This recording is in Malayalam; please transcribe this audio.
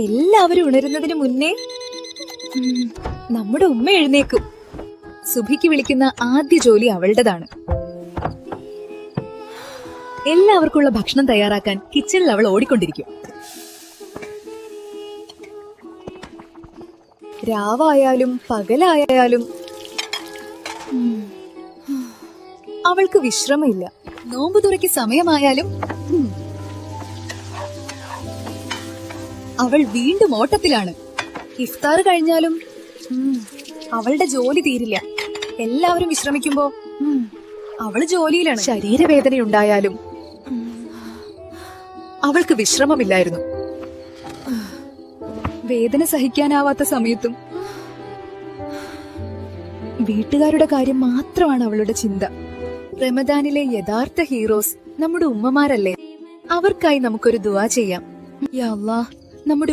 എല്ലാവരും ഉണരുന്നതിന് മുന്നേ നമ്മുടെ ഉമ്മ എഴുന്നേക്കും. സുബിക്ക് വിളിക്കുന്ന ആദ്യ ജോലി അവളുടേതാണ്. എല്ലാവർക്കുള്ള ഭക്ഷണം തയ്യാറാക്കാൻ കിച്ചണിൽ അവൾ ഓടിക്കൊണ്ടിരിക്കും. രാവായാലും പകലായാലും അവൾക്ക് വിശ്രമമില്ല. നോമ്പ് തുറയ്ക്ക് സമയമായാലും അവൾ വീണ്ടും ഓട്ടത്തിലാണ്. ഇഫ്താർ കഴിഞ്ഞാലും അവളുടെ ജോലി തീരില്ല. എല്ലാവരും വിശ്രമിക്കുമ്പോ അവള് ജോലിയിലാണ്. ശരീരവേദനയുണ്ടായാലും അവൾക്ക് വിശ്രമമില്ലായിരുന്നു. വേദന സഹിക്കാനാവാത്ത സമയത്തും വീട്ടുകാരുടെ കാര്യം മാത്രമാണ് അവളുടെ ചിന്ത. റമദാനിലെ യഥാർത്ഥ ഹീറോസ് നമ്മുടെ ഉമ്മമാരല്ലേ? അവർക്കായി നമുക്കൊരു ദുആ ചെയ്യാം. യാ അല്ലാഹ്, നമ്മുടെ